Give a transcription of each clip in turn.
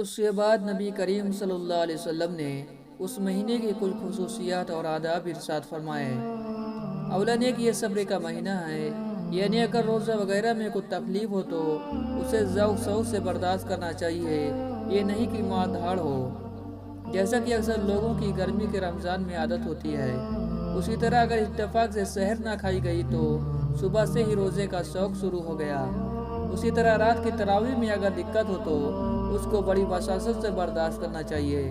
اس کے بعد نبی کریم صلی اللہ علیہ وسلم نے اس مہینے کی کچھ خصوصیات اور آداب ارشاد فرمائے۔ اولاً ایک یہ صبر کا مہینہ ہے، یعنی اگر روزہ وغیرہ میں کوئی تکلیف ہو تو اسے ذوق شوق سے برداشت کرنا چاہیے، یہ نہیں کہ ماں دھاڑ ہو، جیسا کہ اکثر لوگوں کی گرمی کے رمضان میں عادت ہوتی ہے۔ اسی طرح اگر اتفاق سے سحر نہ کھائی گئی تو صبح سے ہی روزے کا شوق شروع ہو گیا۔ اسی طرح رات کی تراویح میں اگر دقت ہو تو اس کو بڑی بشاشت سے برداشت کرنا چاہیے،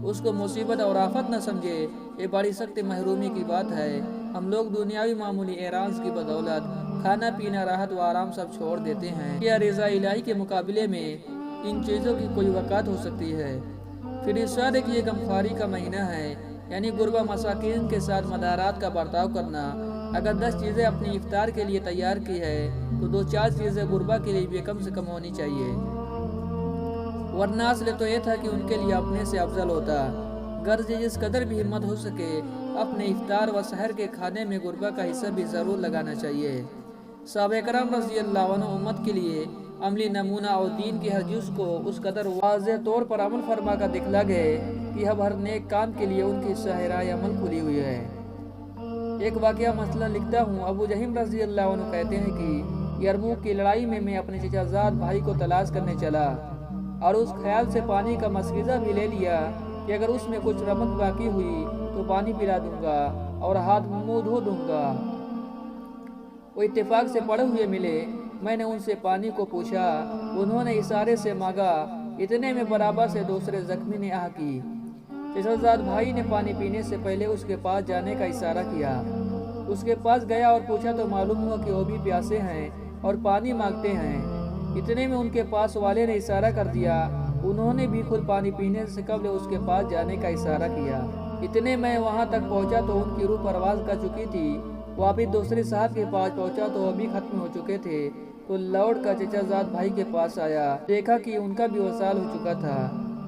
اس کو مصیبت اور آفت نہ سمجھے، یہ بڑی سخت محرومی کی بات ہے۔ ہم لوگ دنیاوی معمولی اعراض کی بدولت کھانا پینا، راحت و آرام سب چھوڑ دیتے ہیں۔ کیا رضا الہی کے مقابلے میں ان چیزوں کی کوئی وقت ہو سکتی ہے؟ پھر ارشاد ہے کہ یہ غمخواری کا مہینہ ہے، یعنی غربا مساکین کے ساتھ مدارات کا برتاؤ کرنا۔ اگر 10 چیزیں اپنی افطار کے لیے تیار کی ہے تو 2-4 چیزیں غربا کے لیے بھی کم سے کم ہونی چاہیے، ورنہ اصل تو یہ تھا کہ ان کے لیے اپنے سے افضل ہوتا۔ غرض جس قدر بھی ہمت ہو سکے اپنے افطار و سحر کے کھانے میں غربا کا حصہ بھی ضرور لگانا چاہیے۔ صحابہ کرام رضی اللہ عنہ امت کے لیے عملی نمونہ اور دین کے ہر جز کو اس قدر واضح طور پر عمل فرما کر دکھلا گئے کہ اب ہر نیک کام کے لیے ان کی صحرائے عمل کھلی ہوئی ہے۔ ایک واقعہ مثلا لکھتا ہوں، ابو جہم رضی اللہ عنہ کہتے ہیں کہ یرموک کی لڑائی میں میں اپنے چچا زاد بھائی کو تلاش کرنے چلا اور اس خیال سے پانی کا مسکیزہ بھی لے لیا کہ اگر اس میں کچھ رمق باقی ہوئی تو پانی پلا دوں گا اور ہاتھ منہ دھو دوں گا۔ وہ اتفاق سے پڑے ہوئے ملے، میں نے ان سے پانی کو پوچھا، انہوں نے اشارے سے مانگا، اتنے میں برابر سے دوسرے زخمی نے آہ کی۔ چچا زاد بھائی نے پانی پینے سے پہلے اس کے پاس جانے کا اشارہ کیا۔ اس کے پاس گیا اور پوچھا تو معلوم ہوا کہ وہ بھی پیاسے ہیں اور پانی مانگتے ہیں۔ اتنے میں ان کے پاس والے نے اشارہ کر دیا، انہوں نے بھی خود پانی پینے سے قبل اس کے پاس جانے کا اشارہ کیا۔ اتنے میں وہاں تک پہنچا تو ان کی روح پرواز کر چکی تھی۔ واپس دوسرے صاحب کے پاس پہنچا تو وہ بھی ختم ہو چکے تھے، تو لوٹ کر چچا زاد بھائی کے پاس آیا، دیکھا کہ ان کا بھی وصال ہو چکا تھا۔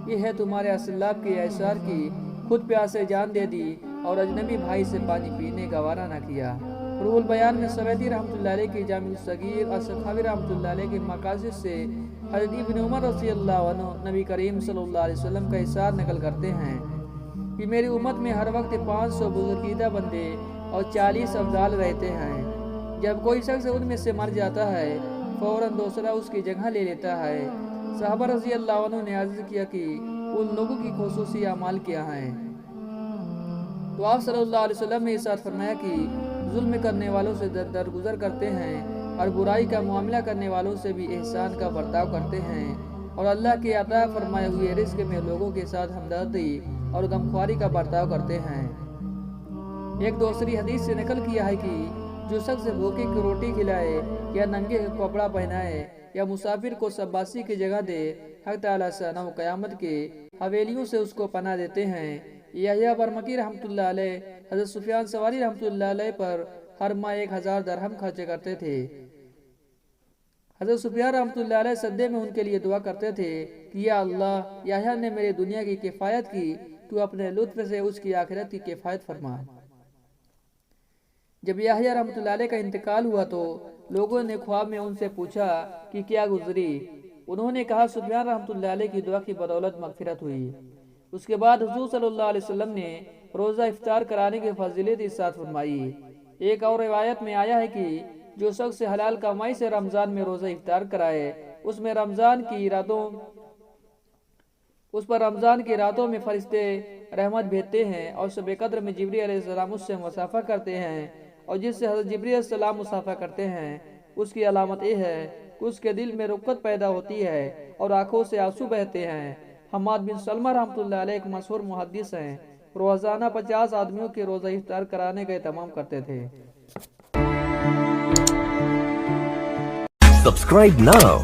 یہ ہے تمہارے اسلاف کے اعصار کی، خود پیاسے جان دے دی اور اجنبی بھائی سے پانی پینے گوارا نہ کیا۔ روح البیان میں سویدی رحمۃ اللہ علیہ کی جامع الصغیر اور سخاوی رحمۃ اللہ علیہ کے مقاصد سے حضرت ابن عمر رضی اللہ عنہ نبی کریم صلی اللہ علیہ وسلم کا ارشاد نقل کرتے ہیں کہ میری امت میں ہر وقت 500 بزرگیدہ بندے اور 40 افضال رہتے ہیں۔ جب کوئی شخص ان میں سے مر جاتا ہے فوراً دوسرا اس کی جگہ لے لیتا ہے۔ صحابہ رضی اللہ عنہ نے عرض کیا کہ ان لوگوں کی خصوصی اعمال کیا ہیں؟ تو آپ صلی اللہ علیہ وسلم نے ارشاد فرمایا کہ ظلم کرنے والوں سے درگزر کرتے ہیں اور برائی کا معاملہ کرنے والوں سے بھی احسان کا برتاؤ کرتے ہیں، اور اللہ کے عطا فرمائے ہوئے رزق میں لوگوں کے ساتھ ہمدردی اور غمخواری کا برتاؤ کرتے ہیں۔ ایک دوسری حدیث سے نقل کیا ہے کہ جو شخص بھوکے کو روٹی کھلائے یا ننگے کو کپڑا پہنائے یا مسافر کو شباسی کی جگہ دے، حق تعالیٰ ثنا و قیامت کے حویلیوں سے اس کو پناہ دیتے ہیں۔ یحییٰ برمکی رحمۃ اللہ علیہ حضرت سفیان ثوری رحمۃ اللہ علیہ پر ہر ماہ 1000 درہم خرچ کرتے تھے۔ حضرت سفیان رحمۃ اللہ علیہ سجدے میں ان کے لیے دعا کرتے تھے کہ یا اللہ، یحییٰ نے میری دنیا کی کفایت کی، تو اپنے لطف سے اس کی آخرت کی کفایت فرما۔ جب یحییٰ رحمۃ اللہ علیہ کا انتقال ہوا تو لوگوں نے خواب میں ان سے پوچھا کہ کیا گزری؟ انہوں نے کہا سفیان رحمۃ اللہ علیہ کی دعا کی بدولت مغفرت ہوئی۔ اس کے بعد حضور صلی اللہ علیہ وسلم نے روزہ افطار کرانے کی فضیلت ارشاد فرمائی۔ ایک اور روایت میں آیا ہے کہ جو شخص حلال کمائی سے رمضان میں روزہ افطار کرائے اس پر رمضان کی راتوں میں فرشتے رحمت بھیجتے ہیں، اور شب قدر میں جبریل علیہ السلام اس سے مصافحہ کرتے ہیں، اور جس سے حضرت جبریل علیہ السلام مصافحہ کرتے ہیں اس کی علامت یہ ہے کہ اس کے دل میں رقت پیدا ہوتی ہے اور آنکھوں سے آنسو بہتے ہیں۔ حماد بن سلمہ رحمۃ اللہ علیہ ایک مشہور محدث ہیں، روزانہ 50 آدمیوں کے روزہ افطار کرانے کا اہتمام کرتے تھے۔ Subscribe now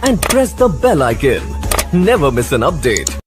and press the bell icon. Never miss an update.